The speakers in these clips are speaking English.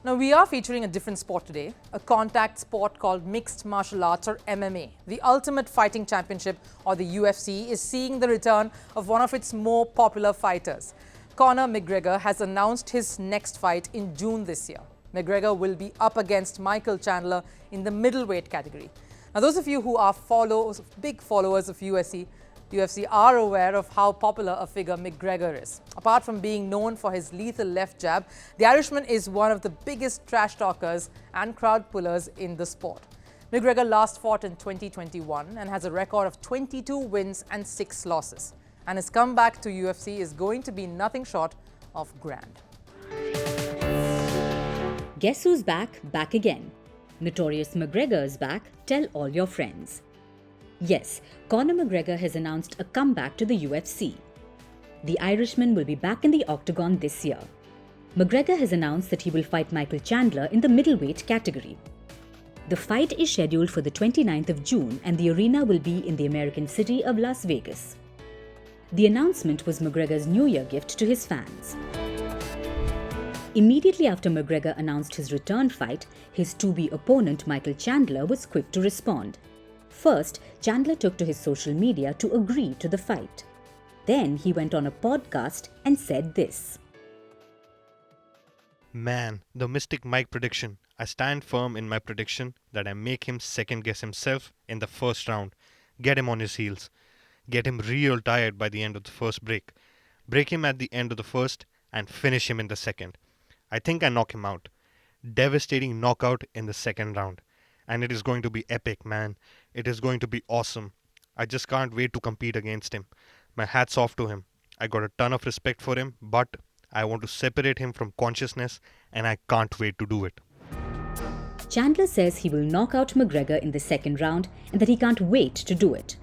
Now, we are featuring a different sport today, a contact sport called Mixed Martial Arts or MMA. The Ultimate Fighting Championship or the UFC is seeing the return of one of its more popular fighters. Conor McGregor has announced his next fight in June this year. McGregor will be up against Michael Chandler in the middleweight category. Now, those of you who are big followers of UFC are aware of how popular a figure McGregor is. Apart from being known for his lethal left jab, the Irishman is one of the biggest trash talkers and crowd pullers in the sport. McGregor last fought in 2021 and has a record of 22 wins and 6 losses. And his comeback to UFC is going to be nothing short of grand. Guess who's back? Back again. Notorious McGregor's back. Tell all your friends. Yes, Conor McGregor has announced a comeback to the UFC. The Irishman will be back in the octagon this year. McGregor has announced that he will fight Michael Chandler in the middleweight category. The fight is scheduled for the 29th of June and the arena will be in the American city of Las Vegas. The announcement was McGregor's New Year gift to his fans. Immediately after McGregor announced his return fight, his to-be opponent Michael Chandler was quick to respond. First, Chandler took to his social media to agree to the fight. Then he went on a podcast and said this. Man, the Mystic Mike prediction. I stand firm in my prediction that I make him second guess himself in the first round. Get him on his heels. Get him real tired by the end of the first break. Break him at the end of the first and finish him in the second. I think I knock him out. Devastating knockout in the second round. And it is going to be epic, man. It is going to be awesome. I just can't wait to compete against him. My hat's off to him. I got a ton of respect for him, but I want to separate him from consciousness and I can't wait to do it. Chandler says he will knock out McGregor in the second round and that he can't wait to do it.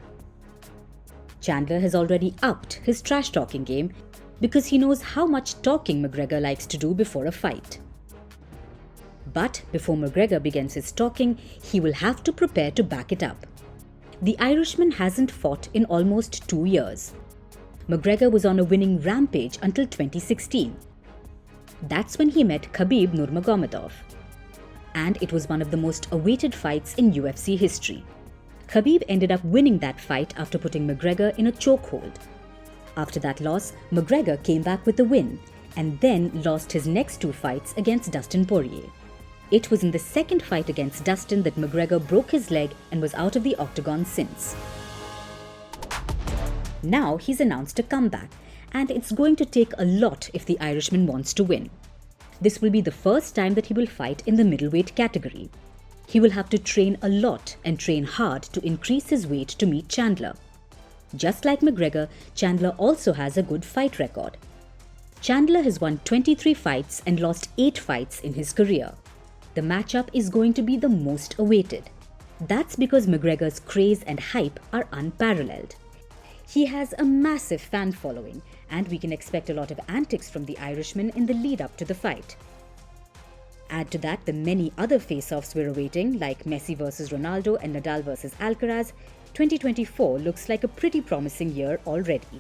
Chandler has already upped his trash-talking game because he knows how much talking McGregor likes to do before a fight. But before McGregor begins his talking, he will have to prepare to back it up. The Irishman hasn't fought in almost 2 years. McGregor was on a winning rampage until 2016. That's when he met Khabib Nurmagomedov. And it was one of the most awaited fights in UFC history. Khabib ended up winning that fight after putting McGregor in a chokehold. After that loss, McGregor came back with a win and then lost his next 2 fights against Dustin Poirier. It was in the second fight against Dustin that McGregor broke his leg and was out of the octagon since. Now he's announced a comeback, and it's going to take a lot if the Irishman wants to win. This will be the first time that he will fight in the middleweight category. He will have to train a lot and train hard to increase his weight to meet Chandler. Just like McGregor, Chandler also has a good fight record. Chandler has won 23 fights and lost 8 fights in his career. The matchup is going to be the most awaited. That's because McGregor's craze and hype are unparalleled. He has a massive fan following, and we can expect a lot of antics from the Irishman in the lead up to the fight. Add to that the many other face-offs we're awaiting, like Messi vs Ronaldo and Nadal vs Alcaraz. 2024 looks like a pretty promising year already.